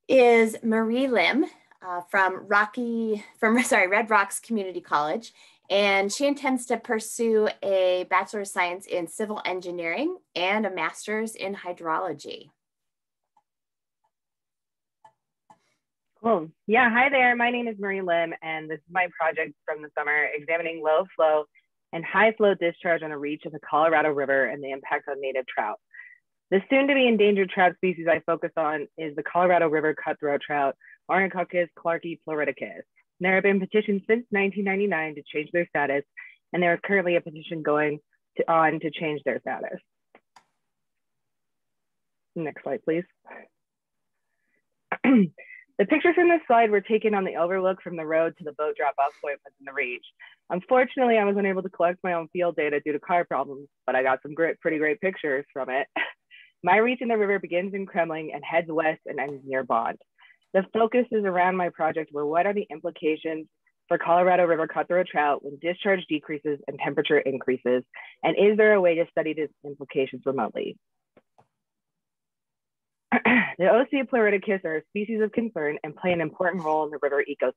is Marie Lim from Red Rocks Community College. And she intends to pursue a Bachelor of Science in Civil Engineering and a Master's in Hydrology. Cool. Yeah, hi there. My name is Marie Lim, and this is my project from the summer examining low flow and high flow discharge on a reach of the Colorado River and the impact on native trout. The soon to be endangered trout species I focus on is the Colorado River cutthroat trout, Ornithococcus clarkii floridicus. There have been petitions since 1999 to change their status, and there is currently a petition going on to change their status. Next slide, please. The pictures from this slide were taken on the overlook from the road to the boat drop-off point within the reach. Unfortunately, I was unable to collect my own field data due to car problems, but I got some pretty great pictures from it. My reach in the river begins in Kremling and heads west and ends near Bond. The focus is around my project were what are the implications for Colorado River cutthroat trout when discharge decreases and temperature increases, and is there a way to study these implications remotely? The Oceopleuriticus are a species of concern and play an important role in the river ecosystem.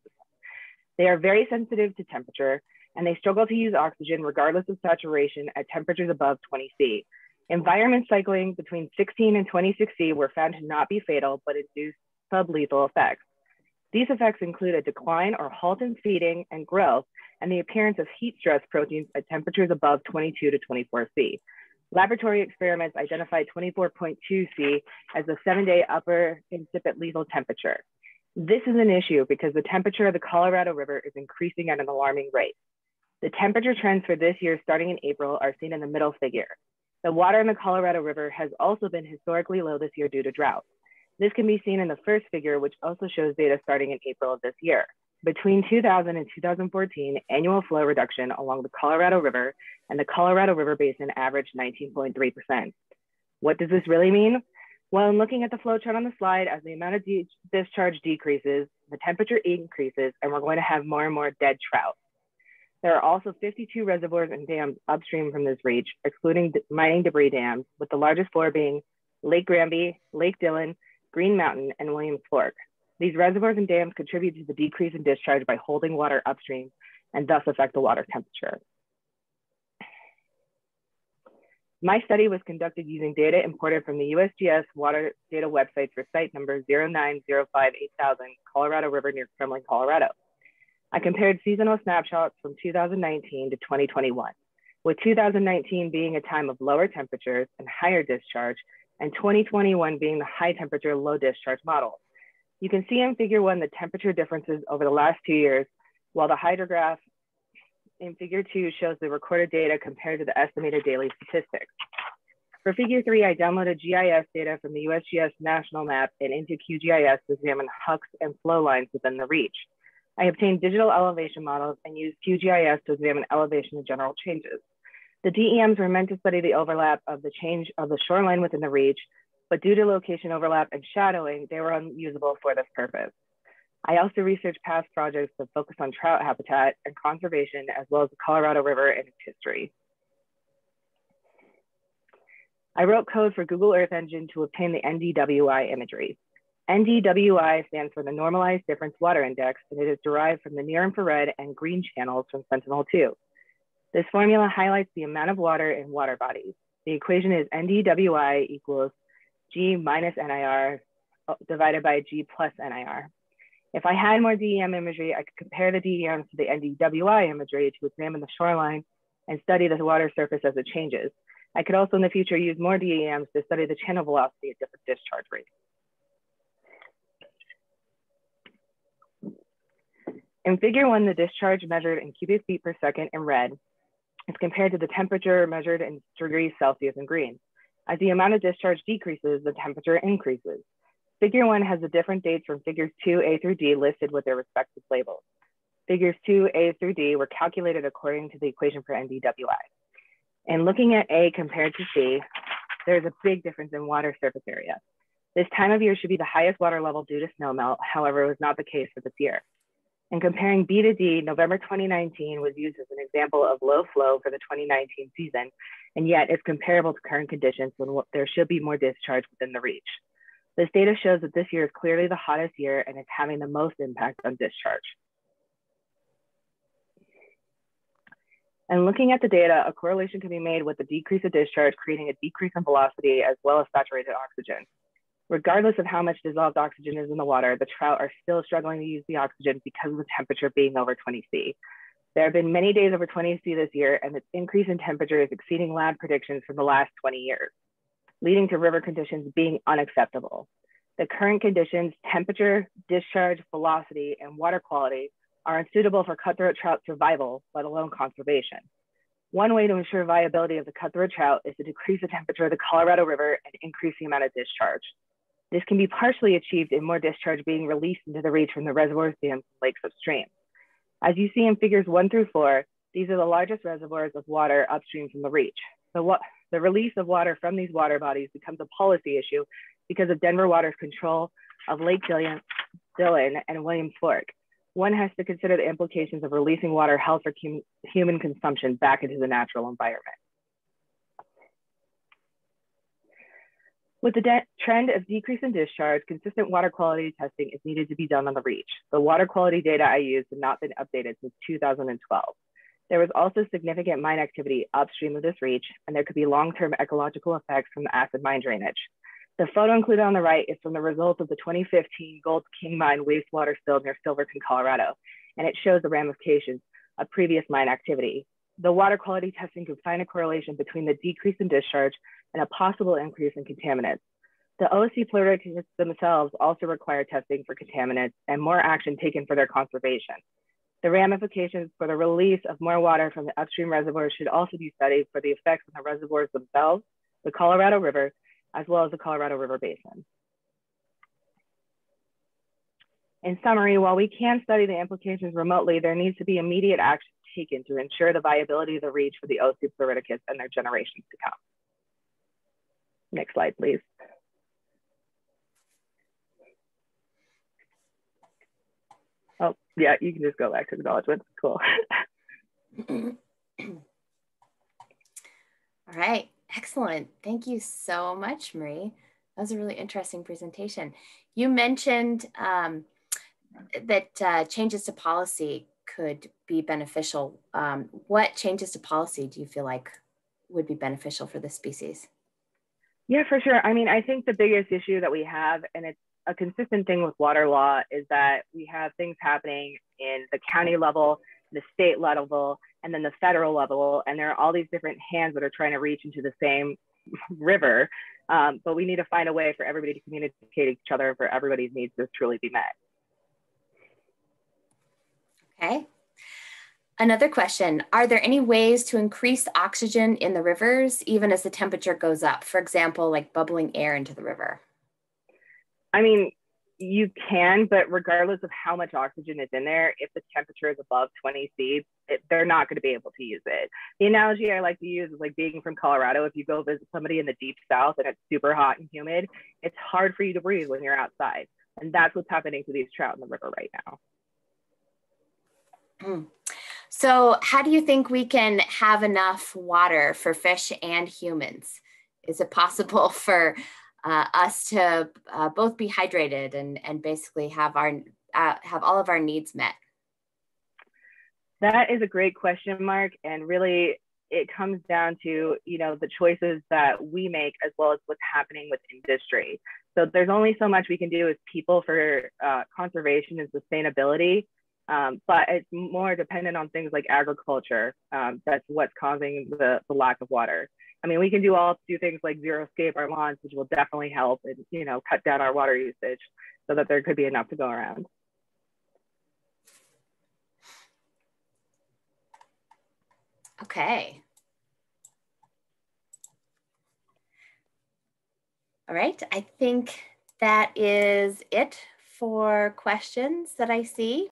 They are very sensitive to temperature, and they struggle to use oxygen regardless of saturation at temperatures above 20 C. Environment cycling between 16 and 26 C were found to not be fatal, but induce sublethal effects. These effects include a decline or halt in feeding and growth, and the appearance of heat stress proteins at temperatures above 22 to 24 C. Laboratory experiments identified 24.2 C as the 7-day upper incipient lethal temperature. This is an issue because the temperature of the Colorado River is increasing at an alarming rate. The temperature trends for this year starting in April are seen in the middle figure. The water in the Colorado River has also been historically low this year due to drought. This can be seen in the first figure, which also shows data starting in April of this year. Between 2000 and 2014, annual flow reduction along the Colorado River and the Colorado River Basin averaged 19.3%. What does this really mean? Well, in looking at the flow chart on the slide, as the amount of discharge decreases, the temperature increases, and we're going to have more and more dead trout. There are also 52 reservoirs and dams upstream from this reach, excluding mining debris dams, with the largest four being Lake Granby, Lake Dillon, Green Mountain, and Williams Fork. These reservoirs and dams contribute to the decrease in discharge by holding water upstream and thus affect the water temperature. My study was conducted using data imported from the USGS water data website for site number 09058000, Colorado River near Kremling, Colorado. I compared seasonal snapshots from 2019 to 2021, with 2019 being a time of lower temperatures and higher discharge, and 2021 being the high temperature, low discharge model. You can see in figure 1 the temperature differences over the last 2 years, while the hydrograph in figure 2 shows the recorded data compared to the estimated daily statistics. For figure 3, I downloaded GIS data from the USGS national map and into QGIS to examine hucks and flow lines within the reach. I obtained digital elevation models and used QGIS to examine elevation and general changes. The DEMs were meant to study the overlap of the change of the shoreline within the reach, but due to location overlap and shadowing, they were unusable for this purpose. I also researched past projects that focus on trout habitat and conservation, as well as the Colorado River and its history. I wrote code for Google Earth Engine to obtain the NDWI imagery. NDWI stands for the Normalized Difference Water Index, and it is derived from the near infrared and green channels from Sentinel-2. This formula highlights the amount of water in water bodies. The equation is NDWI equals G minus NIR divided by G plus NIR. If I had more DEM imagery, I could compare the DEMs to the NDWI imagery to examine the shoreline and study the water surface as it changes. I could also in the future use more DEMs to study the channel velocity at different discharge rates. In figure 1, the discharge measured in cubic feet per second in red is compared to the temperature measured in degrees Celsius in green. As the amount of discharge decreases, the temperature increases. Figure 1 has the different dates from figures 2A through D listed with their respective labels. Figures 2A through D were calculated according to the equation for NDWI. And looking at A compared to C, there's a big difference in water surface area. This time of year should be the highest water level due to snowmelt. However, it was not the case for this year. And comparing B to D, November 2019 was used as an example of low flow for the 2019 season, and yet it's comparable to current conditions when there should be more discharge within the reach. This data shows that this year is clearly the hottest year and it's having the most impact on discharge. And looking at the data, a correlation can be made with the decrease of discharge, creating a decrease in velocity as well as saturated oxygen. Regardless of how much dissolved oxygen is in the water, the trout are still struggling to use the oxygen because of the temperature being over 20 C. There have been many days over 20 C this year, and its increase in temperature is exceeding lab predictions from the last 20 years, leading to river conditions being unacceptable. The current conditions, temperature, discharge, velocity, and water quality are unsuitable for cutthroat trout survival, let alone conservation. One way to ensure viability of the cutthroat trout is to decrease the temperature of the Colorado River and increase the amount of discharge. This can be partially achieved in more discharge being released into the reach from the reservoirs, dams, and lakes upstream. As you see in figures 1 through 4, these are the largest reservoirs of water upstream from the reach. The release of water from these water bodies becomes a policy issue because of Denver Water's control of Lake Dillon and Williams Fork. One has to consider the implications of releasing water held for human consumption back into the natural environment. With the trend of decrease in discharge, consistent water quality testing is needed to be done on the reach. The water quality data I used have not been updated since 2012. There was also significant mine activity upstream of this reach, and there could be long-term ecological effects from the acid mine drainage. The photo included on the right is from the results of the 2015 Gold King Mine wastewater spill near Silverton, Colorado, and it shows the ramifications of previous mine activity. The water quality testing could find a correlation between the decrease in discharge and a possible increase in contaminants. The OSC pleuroticus themselves also require testing for contaminants and more action taken for their conservation. The ramifications for the release of more water from the upstream reservoirs should also be studied for the effects on the reservoirs themselves, the Colorado River, as well as the Colorado River Basin. In summary, while we can study the implications remotely, there needs to be immediate action taken to ensure the viability of the reach for the OSC pleuroticus and their generations to come. Next slide, please. Oh, yeah, you can just go back to acknowledgements. Cool. All right, excellent. Thank you so much, Marie. That was a really interesting presentation. You mentioned that changes to policy could be beneficial. What changes to policy do you feel like would be beneficial for this species? Yeah, for sure. I mean, I think the biggest issue that we have, and it's a consistent thing with water law, is that we have things happening in the county level, the state level, and then the federal level. And there are all these different hands that are trying to reach into the same river. But we need to find a way for everybody to communicate with each other and for everybody's needs to truly be met. Okay. Another question, are there any ways to increase oxygen in the rivers even as the temperature goes up? For example, like bubbling air into the river? I mean, you can, but regardless of how much oxygen is in there, if the temperature is above 20 C, they're not going to be able to use it. The analogy I like to use is like being from Colorado. If you go visit somebody in the deep south and it's super hot and humid, it's hard for you to breathe when you're outside. And that's what's happening to these trout in the river right now. So how do you think we can have enough water for fish and humans? Is it possible for us to both be hydrated and basically have all of our needs met? That is a great question, Mark. And really, it comes down to, you know, the choices that we make as well as what's happening with industry. So there's only so much we can do as people for conservation and sustainability. But it's more dependent on things like agriculture. That's what's causing the lack of water. I mean, we can do things like zero-scape our lawns, which will definitely help and, you know, cut down our water usage so that there could be enough to go around. Okay. All right, I think that is it for questions that I see.